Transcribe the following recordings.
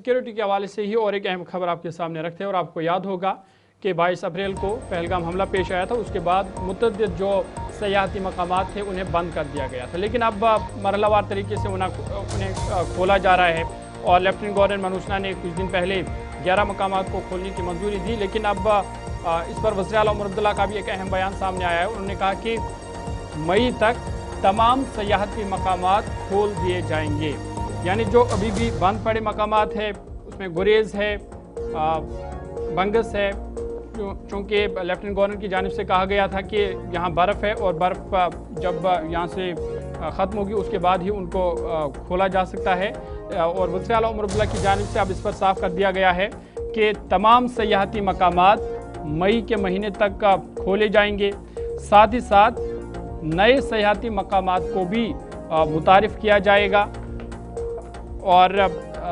Security के हवाले से ही और एक अहम खबर आपके सामने रखते हैं। और आपको याद होगा कि 22 अप्रैल को पहलगाम हमला पेश आया था, उसके बाद मुतअद्दिद जो सयाहती मकामात थे उन्हें बंद कर दिया गया था, लेकिन अब मरहलावार तरीके से उन्हें खोला जा रहा है। और लेफ्टिनेंट गवर्नर मनोज ने कुछ दिन पहले 11 मकामात को खोलने की मंजूरी दी, लेकिन अब इस पर वज़ीर आला उमर अब्दुल्ला का भी एक अहम बयान सामने आया है। उन्होंने कहा कि मई तक तमाम सयाहती मकामात खोल दिए जाएंगे, यानी जो अभी भी बंद पड़े मकामात है उसमें गुरेज है, बंगस है, चूँकि लेफ्टिनेंट गवर्नर की जानिब से कहा गया था कि यहाँ बर्फ़ है और बर्फ़ जब यहाँ से ख़त्म होगी उसके बाद ही उनको खोला जा सकता है। और वज़ीर आला उमर अब्दुल्ला की जानिब से अब इस पर साफ कर दिया गया है कि तमाम सयाहती मकामात मई के महीने तक खोले जाएंगे। साथ ही साथ नए सयाहती मकामात को भी मुतारिफ़ किया जाएगा। और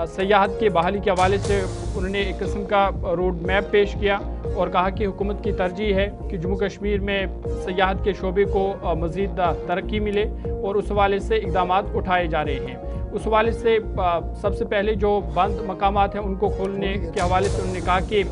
सयाहत के बहाली के हवाले से उन्होंने एक किस्म का रोड मैप पेश किया और कहा कि हुकूमत की तरजीह है कि जम्मू कश्मीर में सयाहत के शोबे को मज़ीद तरक्की मिले और उस हवाले से इक़दामात उठाए जा रहे हैं। उस हवाले से सबसे पहले जो बंद मकामात हैं उनको खोलने के हवाले से उन्होंने कहा कि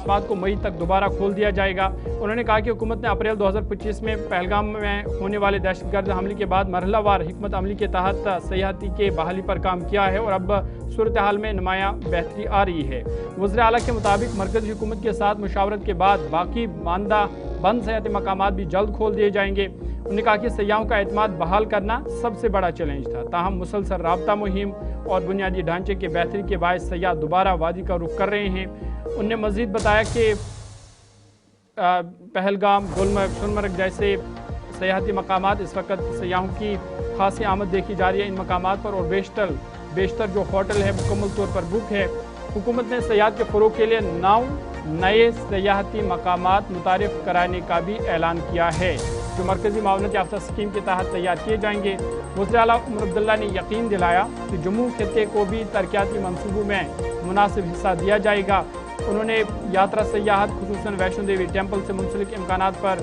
बात को मई तक दोबारा खोल दिया जाएगा। उन्होंने कहा कि हुकूमत ने अप्रैल 2025 में पहलगाम में होने वाले दहशतगर्द हमले के बाद मरहलावार हिकमत अमली के तहत सयाहती के बहाली पर काम किया है और अब सूरत हाल में नुमाया बेहतरी आ रही है। वज़ीर आला के मुताबिक मरकज़ी हुकूमत के साथ मुशावरत के बाद बाकी मानदा बंद सयाहती मकामात भी जल्द खोल दिए जाएंगे। उन्होंने कहा कि सयाहों का एतमाद बहाल करना सबसे बड़ा चैलेंज था, ताहम मुसलसल राबता मुहिम और बुनियादी ढांचे के बेहतरी के बायस सयाह दोबारा वादी का रुख कर रहे हैं। उन्होंने मज़ीद बताया कि पहलगाम, गुलमर्ग, सोनमर्ग जैसे सयाहती मकामात इस वक्त सयाहों की खासी आमद देखी जा रही है इन मकामात पर, और बेशतर जो होटल है मुकम्मल तौर पर बुक है। हुकूमत ने सयाहत के फ़रोग़ के लिए 9 नए सयाहती मकामात मुतारिफ़ कराने का भी ऐलान किया है, जो मरकज़ी मावनत याफ्ता स्कीम के तहत तैयार किए जाएंगे। वज़ीर आला उमर अब्दुल्ला ने यकीन दिलाया कि जम्मू खित्ते को भी तरक्याती मंसूबों में मुनासिब हिस्सा दिया जाएगा। उन्होंने यात्रा सयाहत खुसूसन वैष्णो देवी टेम्पल से मुंसलिक इम्कानात पर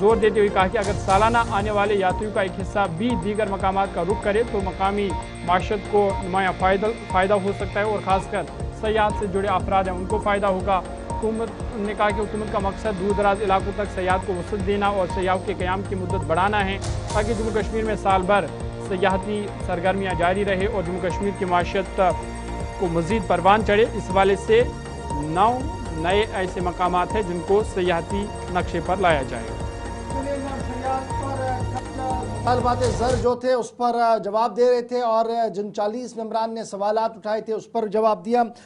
जोर देते हुए कहा कि अगर सालाना आने वाले यात्रियों का एक हिस्सा भी दीगर मकामात का रुख करे तो मकामी माशरत को नुमाया फ़ायदा हो सकता है और ख़ासकर सयाहत से जुड़े अफराद हैं उनको फ़ायदा होगा। हुकूमत ने कहा कि हुकूमत का मकसद दूर दराज इलाकों तक सयाहत को वसअत देना और सयाहों के क़याम की मुद्दत बढ़ाना है, ताकि जम्मू कश्मीर में साल भर सयाहती सरगर्मियाँ जारी रहे और जम्मू कश्मीर की माशरत को मज़ीद परवान चढ़े। इस हवाले से 9 नए ऐसे मकामात हैं जिनको सयाहती नक्शे पर लाया जाएगा। तलबात ज़र जो थे उस पर जवाब दे रहे थे और जिन 40 मेंबरान ने सवालात उठाए थे उस पर जवाब दिया।